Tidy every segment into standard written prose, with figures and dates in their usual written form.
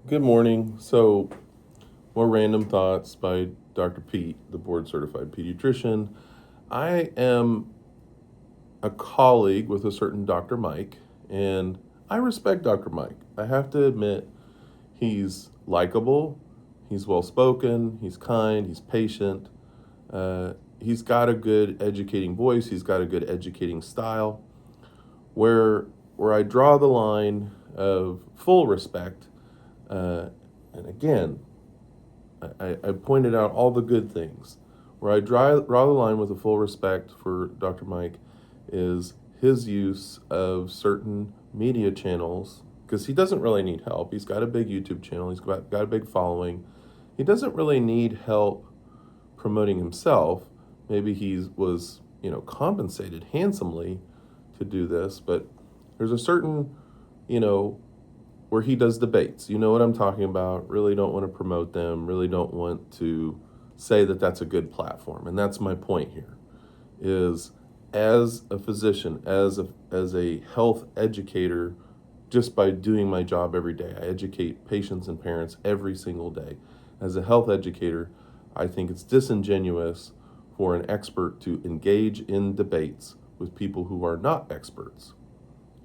Good morning. So, more random thoughts by Dr. Pete, the board certified pediatrician. I am a colleague with a certain Dr. Mike, and I respect Dr. Mike. I have to admit, he's likable, he's well spoken, he's kind, he's patient. He's got a good educating voice, he's got a good educating style. Where, where I draw the line of full respect, uh, and again, I pointed out all the good things. Where I draw the line with a full respect for Dr. Mike is his use of certain media channels because he doesn't really need help. He's got a big YouTube channel, got a big following. He doesn't really need help promoting himself. Maybe he was, compensated handsomely to do this, but there's a certain, you know, where he does debates. You know what I'm talking about. Really don't want to promote them. Really don't want to say that that's a good platform. And that's my point here is as a physician, as a health educator, just by doing my job every day, I educate patients and parents every single day. As a health educator, I think it's disingenuous for an expert to engage in debates with people who are not experts.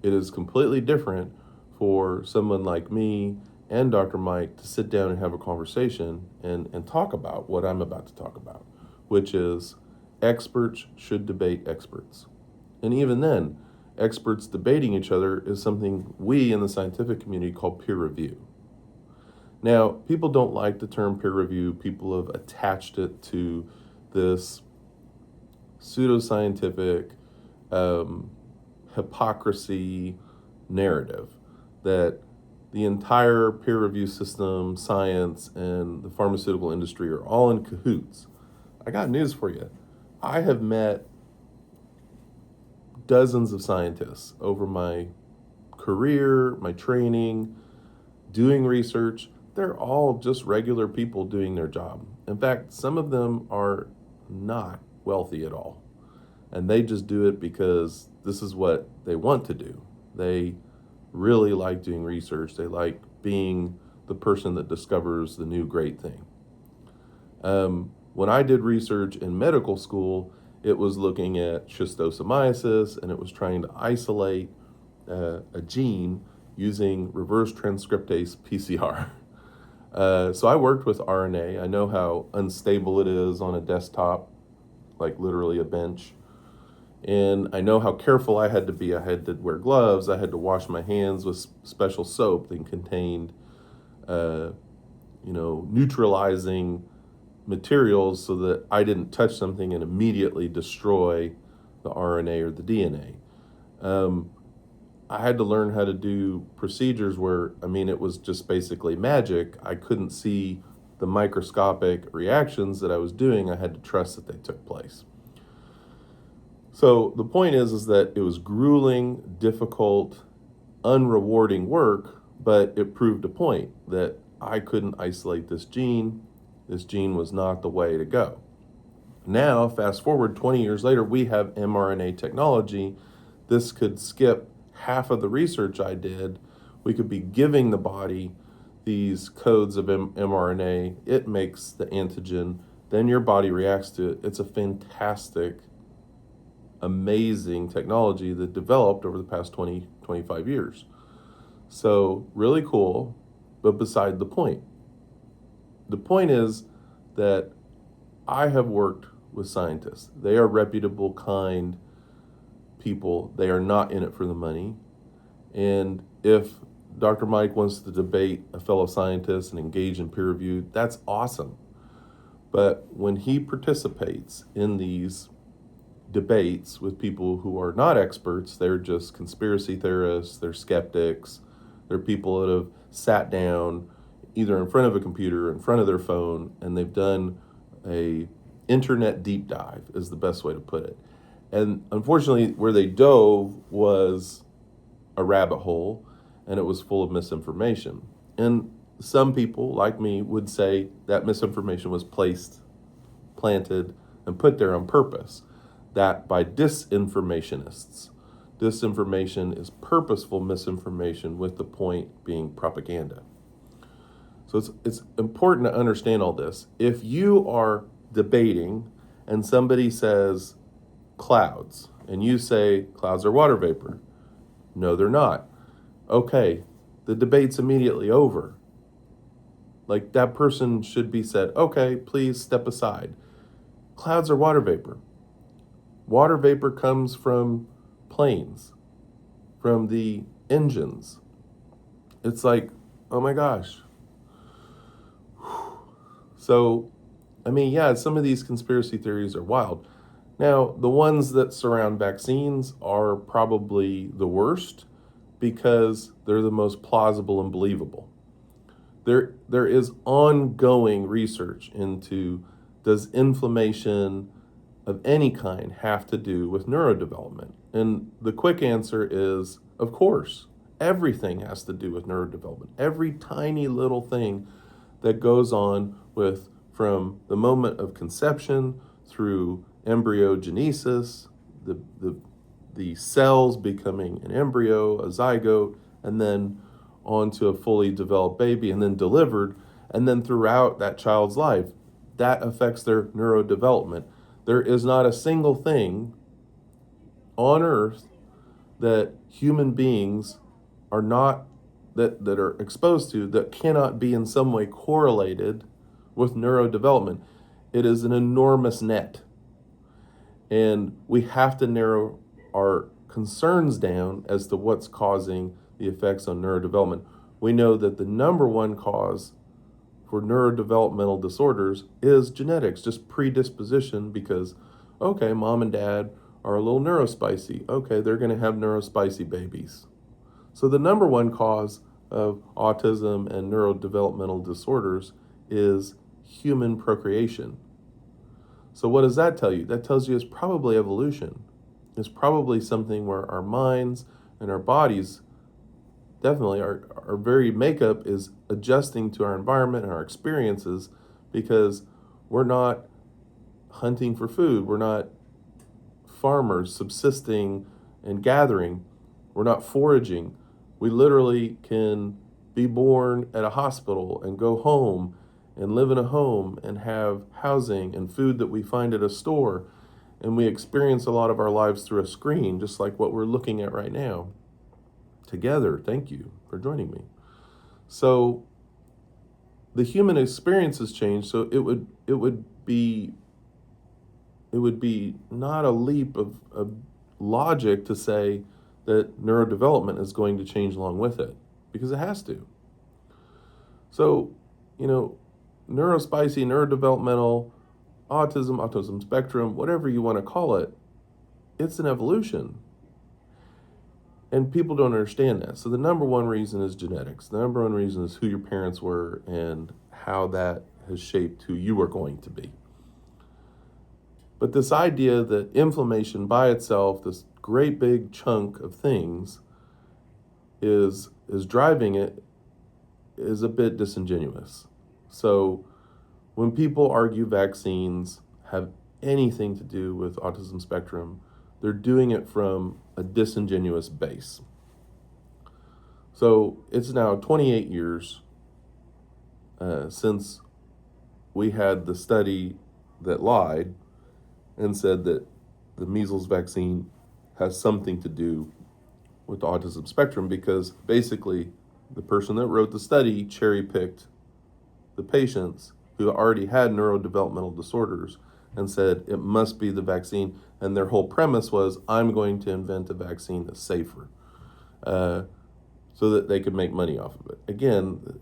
It is completely different for someone like me and Dr. Mike to sit down and have a conversation and talk about what I'm about to talk about, which is experts should debate experts. And even then, experts debating each other is something we in the scientific community call peer review. Now, people don't like the term peer review. People have attached it to this pseudoscientific hypocrisy narrative that the entire peer review system, science, and the pharmaceutical industry are all in cahoots. I got news for you. I have met dozens of scientists over my career, my training, doing research. They're all just regular people doing their job. In fact, some of them are not wealthy at all. And they just do it because this is what they want to do. They really like doing research. They like being the person that discovers the new great thing. When I did research in medical school, it was looking at schistosomiasis and it was trying to isolate a gene using reverse transcriptase PCR. So I worked with RNA. I know how unstable it is on a desktop, like literally a bench. And I know how careful I had to be. I had to wear gloves. I had to wash my hands with special soap that contained, neutralizing materials so that I didn't touch something and immediately destroy the RNA or the DNA. I had to learn how to do procedures where, it was just basically magic. I couldn't see the microscopic reactions that I was doing. I had to trust that they took place. So the point is that it was grueling, difficult, unrewarding work, but it proved a point that I couldn't isolate this gene. This gene was not the way to go. Now, fast forward 20 years later, we have mRNA technology. This could skip half of the research I did. We could be giving the body these codes of mRNA. It makes the antigen, then your body reacts to it. It's a fantastic, amazing technology that developed over the past 20, 25 years. So, really cool, but beside the point. The point is that I have worked with scientists. They are reputable, kind people. They are not in it for the money. And if Dr. Mike wants to debate a fellow scientist and engage in peer review, that's awesome. But when he participates in these debates with people who are not experts, they're just conspiracy theorists, they're skeptics, they're people that have sat down either in front of a computer or in front of their phone and they've done a internet deep dive is the best way to put it. And unfortunately, where they dove was a rabbit hole and it was full of misinformation. And some people, like me, would say that misinformation was planted, and put there on purpose. That by disinformationists. Disinformation is purposeful misinformation with the point being propaganda. So it's important to understand all this. If you are debating and somebody says clouds, and you say clouds are water vapor, no, they're not. Okay, the debate's immediately over. Like, that person should be said, okay, please step aside. Clouds are water vapor. Water vapor comes from planes, from the engines. It's like, oh my gosh. So, I mean, yeah, some of these conspiracy theories are wild. Now, the ones that surround vaccines are probably the worst because they're the most plausible and believable. There is ongoing research into, does inflammation of any kind have to do with neurodevelopment? And the quick answer is, of course. Everything has to do with neurodevelopment. Every tiny little thing that goes on with, from the moment of conception through embryogenesis, the cells becoming an embryo, a zygote, and then onto a fully developed baby, and then delivered, and then throughout that child's life, that affects their neurodevelopment. There is not a single thing on earth that human beings are not, that are exposed to, that cannot be in some way correlated with neurodevelopment. It is an enormous net. And we have to narrow our concerns down as to what's causing the effects on neurodevelopment. We know that the number one cause for neurodevelopmental disorders is genetics, just predisposition, because, okay, mom and dad are a little neurospicy. Okay, they're going to have neurospicy babies. So the number one cause of autism and neurodevelopmental disorders is human procreation. So what does that tell you? That tells you it's probably evolution. It's probably something where our minds and our bodies, definitely our very makeup, is adjusting to our environment and our experiences, because we're not hunting for food. We're not farmers subsisting and gathering. We're not foraging. We literally can be born at a hospital and go home and live in a home and have housing and food that we find at a store. And we experience a lot of our lives through a screen, just like what we're looking at right now together. Thank you for joining me. So the human experience has changed. So it would be not a leap of logic to say that neurodevelopment is going to change along with it, because it has to. So, neurospicy, neurodevelopmental, autism spectrum, whatever you want to call it, it's an evolution. And people don't understand that. So the number one reason is genetics. The number one reason is who your parents were and how that has shaped who you are going to be. But this idea that inflammation by itself, this great big chunk of things, is driving it, is a bit disingenuous. So when people argue vaccines have anything to do with autism spectrum, they're doing it from a disingenuous base. So it's now 28 years since we had the study that lied and said that the measles vaccine has something to do with the autism spectrum, because basically the person that wrote the study cherry-picked the patients who already had neurodevelopmental disorders and said it must be the vaccine. And their whole premise was, I'm going to invent a vaccine that's safer, so that they could make money off of it. Again,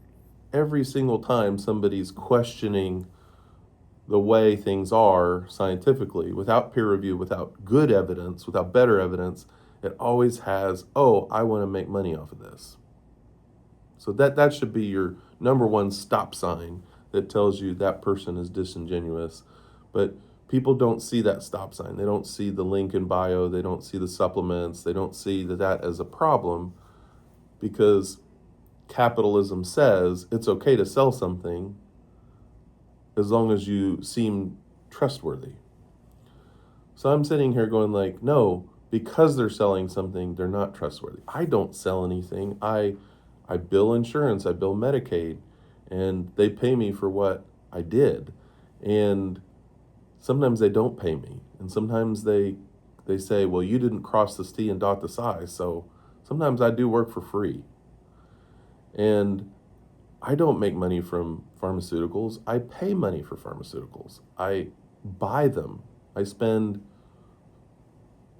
every single time somebody's questioning the way things are scientifically, without peer review, without good evidence, without better evidence, it always has, oh, I want to make money off of this. So that should be your number one stop sign that tells you that person is disingenuous. But people don't see that stop sign. They don't see the link in bio. They don't see the supplements. They don't see that as a problem, because capitalism says it's okay to sell something as long as you seem trustworthy. So I'm sitting here going like, no, because they're selling something, they're not trustworthy. I don't sell anything. I bill insurance, I bill Medicaid, and they pay me for what I did. And sometimes they don't pay me, and sometimes they say, well, you didn't cross the T and dot the I. So sometimes I do work for free. And I don't make money from pharmaceuticals. I pay money for pharmaceuticals. I buy them. I spend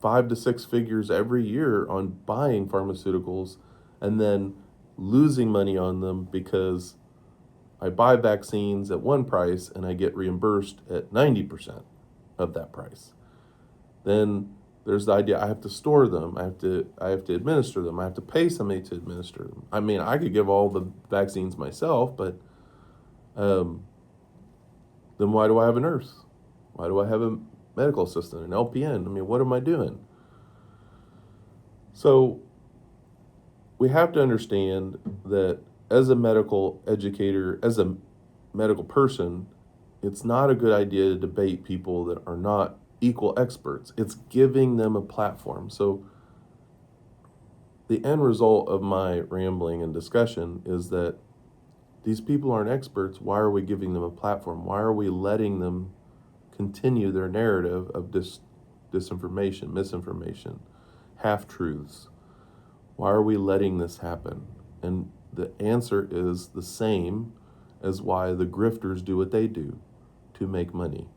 5 to 6 figures every year on buying pharmaceuticals and then losing money on them because I buy vaccines at one price and I get reimbursed at 90% of that price. Then there's the idea I have to store them, I have to administer them, I have to pay somebody to administer them. I mean, I could give all the vaccines myself, but then why do I have a nurse? Why do I have a medical assistant, an LPN? I mean, what am I doing? So we have to understand that as a medical educator, as a medical person, it's not a good idea to debate people that are not equal experts. It's giving them a platform. So the end result of my rambling and discussion is that these people aren't experts. Why are we giving them a platform? Why are we letting them continue their narrative of disinformation, misinformation, half-truths? Why are we letting this happen? And the answer is the same as why the grifters do what they do, to make money.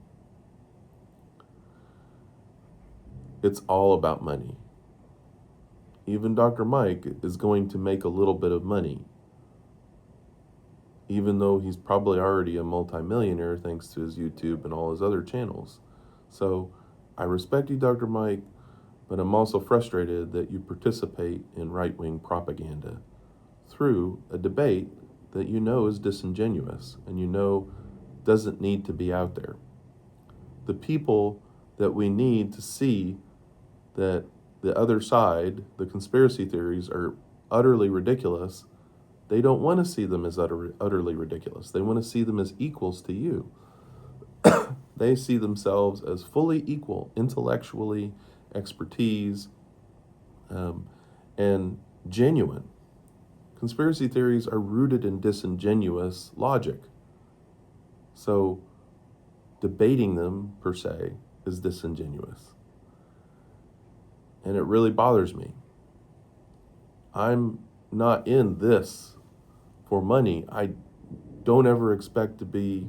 It's all about money. Even Dr. Mike is going to make a little bit of money, even though he's probably already a multimillionaire thanks to his YouTube and all his other channels. So I respect you, Dr. Mike, but I'm also frustrated that you participate in right-wing propaganda through a debate that you know is disingenuous and you know doesn't need to be out there. The people that we need to see that the other side, the conspiracy theories, are utterly ridiculous, they don't want to see them as utterly ridiculous. They want to see them as equals to you. They see themselves as fully equal, intellectually, expertise, and genuine. Conspiracy theories are rooted in disingenuous logic. So debating them, per se, is disingenuous. And it really bothers me. I'm not in this for money. I don't ever expect to be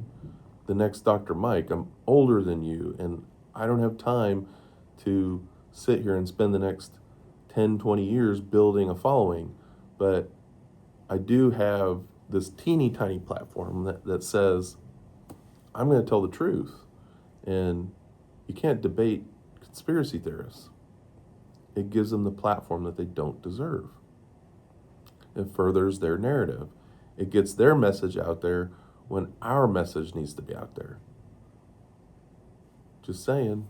the next Dr. Mike. I'm older than you, and I don't have time to sit here and spend the next 10, 20 years building a following. But I do have this teeny tiny platform that says, I'm going to tell the truth. And you can't debate conspiracy theorists. It gives them the platform that they don't deserve. It furthers their narrative. It gets their message out there when our message needs to be out there. Just saying.